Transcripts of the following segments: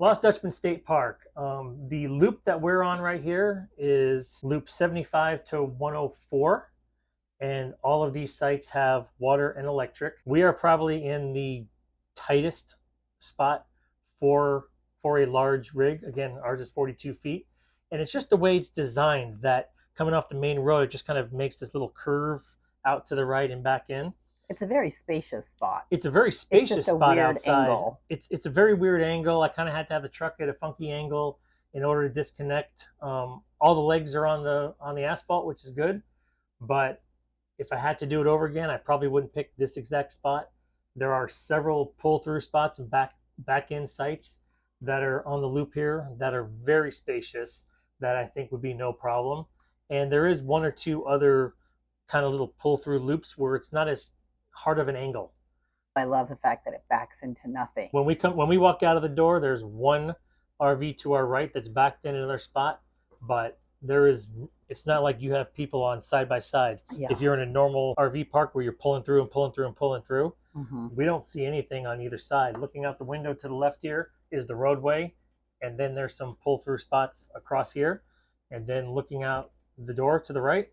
Lost Dutchman State Park. The loop that we're on right here is loop 75 to 104, and all of these sites have water and electric. We are probably in the tightest spot for a large rig. Again, ours is 42 feet, and it's just the way it's designed that coming off the main road, it just kind of makes this little curve out to the right and back in. It's a very spacious spot. It's a very spacious It's just a spot weird outside. angle. It's a very weird angle. I kind of had to have the truck at a funky angle in order to disconnect. All the legs are on the asphalt, which is good. But if I had to do it over again, I probably wouldn't pick this exact spot. There are several pull-through spots and back-end sites that are on the loop here that are very spacious that I think would be no problem. And there is one or two other kind of little pull-through loops where it's not as hard of an angle. I love the fact that it backs into nothing. When we walk out of the door, there's one RV to our right that's backed in another spot, but it's not like you have people on side by side. Yeah. If you're in a normal RV park where you're pulling through and pulling through and pulling through, we don't see anything on either side. Looking out the window to the left here is the roadway, and then there's some pull through spots across here, and then looking out the door to the right,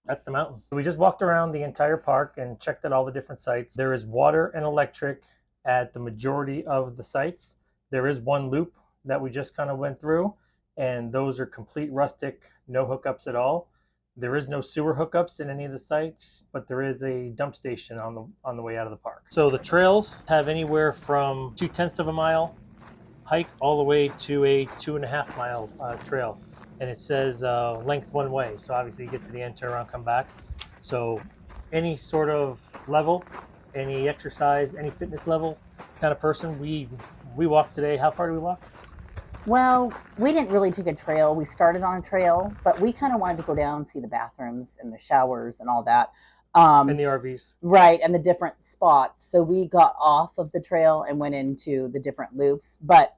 that's the mountain. So we just walked around the entire park and checked out all the different sites. There is water and electric at the majority of the sites. There is one loop that we just kind of went through, and those are complete rustic, no hookups at all. There is no sewer hookups in any of the sites, but there is a dump station on the way out of the park. So the trails have anywhere from 0.2 of a mile hike all the way to a 2.5 mile trail. And it says length one way. So obviously you get to the end, turn around, come back. So any sort of level, any exercise, any fitness level kind of person, we walked today. How far did we walk? Well, we didn't really take a trail. We started on a trail, but we kind of wanted to go down and see the bathrooms and the showers and all that. And the RVs. Right, and the different spots. So we got off of the trail and went into the different loops. But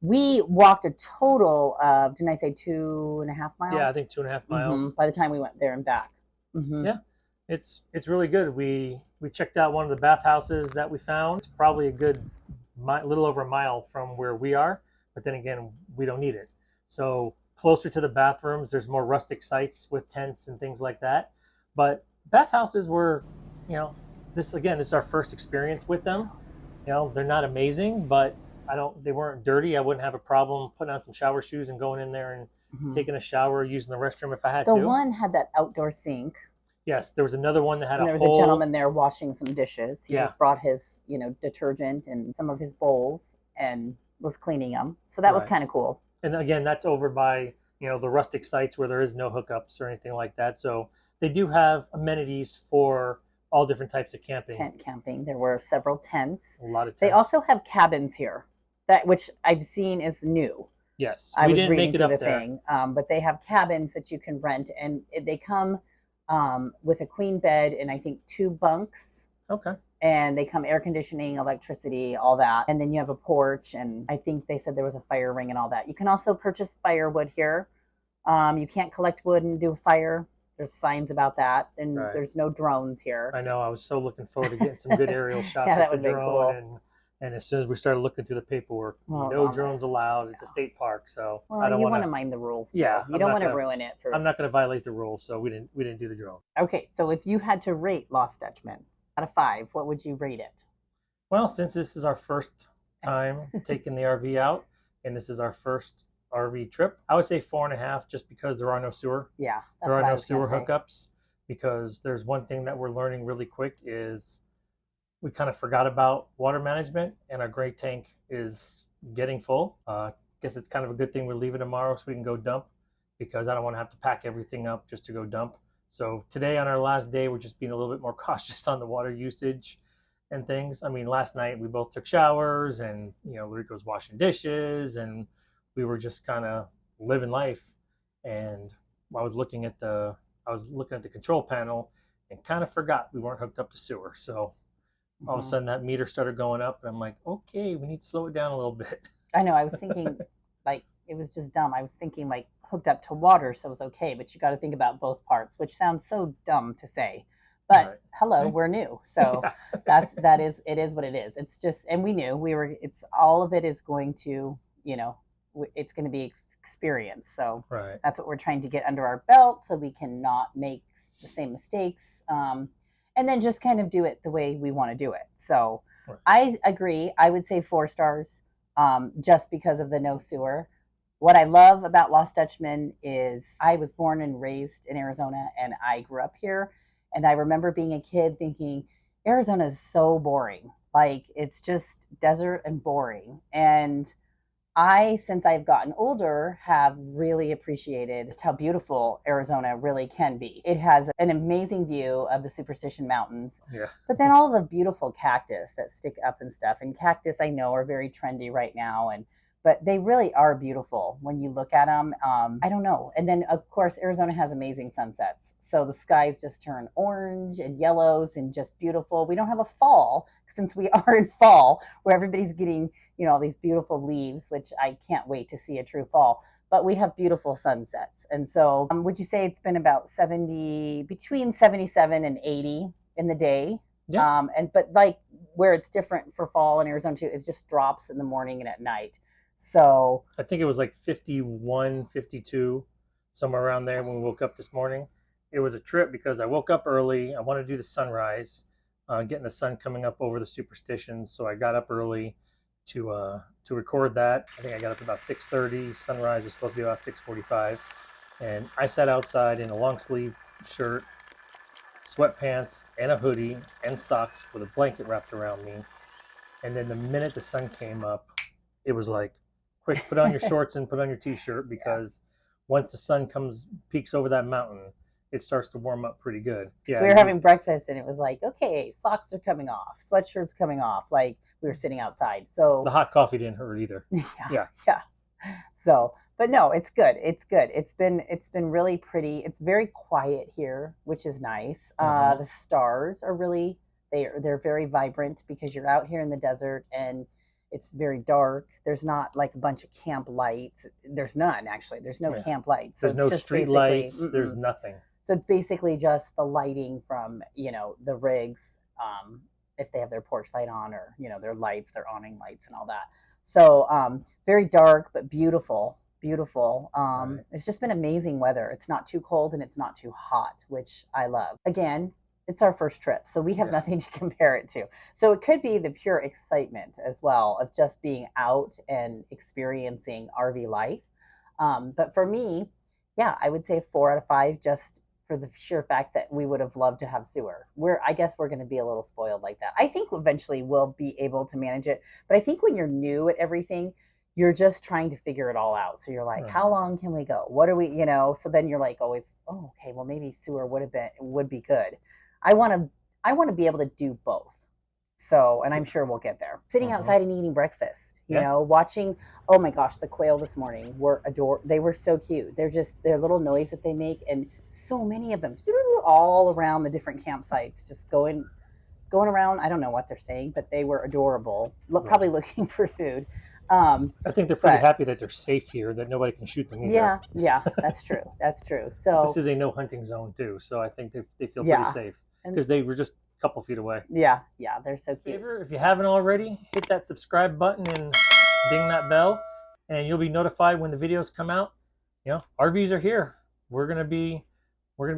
we walked a total of, didn't I say 2.5 miles? Yeah, I think 2.5 miles. By the time we went there and back. Yeah, it's really good. We checked out one of the bathhouses that we found. It's probably a good little over a mile from where we are, but then again, we don't need it. So closer to the bathrooms, there's more rustic sites with tents and things like that. But bathhouses were, this is our first experience with them. They're not amazing, but they weren't dirty. I wouldn't have a problem putting on some shower shoes and going in there and taking a shower, using the restroom if I had to. The one had that outdoor sink. Yes, there was another one that had there was a gentleman there washing some dishes. He just brought his, detergent and some of his bowls and was cleaning them. So that was kind of cool. And again, that's over by, the rustic sites where there is no hookups or anything like that. So they do have amenities for all different types of camping. Tent camping. There were several tents. A lot of tents. They also have cabins here, which I've seen is new. Yes, I was reading through the thing, but they have cabins that you can rent, and they come with a queen bed and I think 2 bunks. Okay. And they come air conditioning, electricity, all that. And then you have a porch, and I think they said there was a fire ring and all that. You can also purchase firewood here. You can't collect wood and do a fire. There's signs about that, and there's no drones here. I know. I was so looking forward to getting some good aerial shots that with would the drone. be cool. And as soon as we started looking through the paperwork, no drones allowed at the state park. So I don't want to mind the rules. Too. Yeah, you don't want to ruin it. I'm not going to violate the rules, so we didn't do the drone. Okay, so if you had to rate Lost Dutchman out of 5, what would you rate it? Well, since this is our first time taking the RV out, and this is our first RV trip, I would say 4.5, just because there are no sewer. Yeah, there are no sewer hookups. Because there's one thing that we're learning really quick is we kind of forgot about water management, and our gray tank is getting full. Guess it's kind of a good thing we're leaving tomorrow so we can go dump, because I don't want to have to pack everything up just to go dump. So today on our last day, we're just being a little bit more cautious on the water usage and things. I mean, last night we both took showers, and Lareka was washing dishes, and we were just kind of living life. And I was looking at the control panel and kind of forgot we weren't hooked up to sewer. So all of a sudden that meter started going up, and I'm like, okay, we need to slow it down a little bit. I know. I was thinking it was just dumb. I was thinking hooked up to water, so it was okay. But you got to think about both parts, which sounds so dumb to say. But hello, we're new. So Yeah. it is what it is. It's just, and we knew it's all of it is going to, it's going to be experience. So that's what we're trying to get under our belt so we can not make the same mistakes. And then just kind of do it the way we want to do it. So I agree. I would say 4 stars, just because of the no sewer. What I love about Lost Dutchman is I was born and raised in Arizona, and I grew up here. And I remember being a kid thinking, Arizona is so boring. Like, it's just desert and boring. And since I've gotten older, have really appreciated just how beautiful Arizona really can be. It has an amazing view of the Superstition Mountains, but then all the beautiful cactus that stick up and stuff. And cactus, I know, are very trendy right now, but they really are beautiful when you look at them. I don't know. And then, of course, Arizona has amazing sunsets. So the skies just turn orange and yellows and just beautiful. We don't have a fall, since we are in fall, where everybody's getting, all these beautiful leaves, which I can't wait to see a true fall. But we have beautiful sunsets. And so would you say it's been about between 77 and 80 in the day? Yeah. But like where it's different for fall in Arizona too, it just drops in the morning and at night. So I think it was like 51, 52, somewhere around there when we woke up this morning. It was a trip because I woke up early. I wanted to do the sunrise, getting the sun coming up over the Superstition. So I got up early to record that. I think I got up about 6:30. Sunrise was supposed to be about 6:45. And I sat outside in a long sleeve shirt, sweatpants, and a hoodie, and socks with a blanket wrapped around me. And then the minute the sun came up, it was like, quick, put on your shorts and put on your t-shirt, because once the sun peeks over that mountain, it starts to warm up pretty good. Yeah, we were having breakfast and it was like, okay, socks are coming off, sweatshirts coming off. Like, we were sitting outside. So the hot coffee didn't hurt either. Yeah. So, but no, it's good. It's good. It's been really pretty. It's very quiet here, which is nice. The stars are really, they're very vibrant because you're out here in the desert and it's very dark. There's not like a bunch of camp lights. There's none, actually. There's no camp lights. So there's no street lights. There's nothing. So it's basically just the lighting from, the rigs, if they have their porch light on, or, their lights, their awning lights and all that. So very dark, but beautiful. It's just been amazing weather. It's not too cold and it's not too hot, which I love. Again, it's our first trip, so we have nothing to compare it to. So it could be the pure excitement as well of just being out and experiencing RV life. But for me, I would say 4 out of 5, just for the sheer fact that we would have loved to have sewer. I guess we're going to be a little spoiled like that. I think eventually we'll be able to manage it. But I think when you're new at everything, you're just trying to figure it all out. So you're like, how long can we go? What are we, so then you're like always, oh, okay, well maybe sewer would be good. I want to be able to do both. So, and I'm sure we'll get there. Sitting outside and eating breakfast, watching, oh my gosh, the quail this morning they were so cute. They're just their little noise that they make, and so many of them all around the different campsites, just going around. I don't know what they're saying, but they were adorable. Probably looking for food. I think they're pretty happy that they're safe here, that nobody can shoot them either. Yeah, that's true. That's true. So this is a no hunting zone too, so I think they feel pretty safe because they were just a couple feet away. Yeah, they're so cute. If you haven't already, hit that subscribe button and ding that bell, and you'll be notified when the videos come out. RVs are here. We're gonna be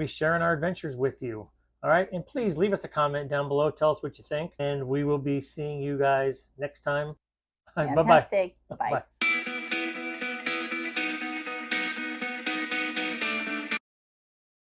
sharing our adventures with you. All right, and please leave us a comment down below. Tell us what you think, and we will be seeing you guys next time. Bye-bye. Bye.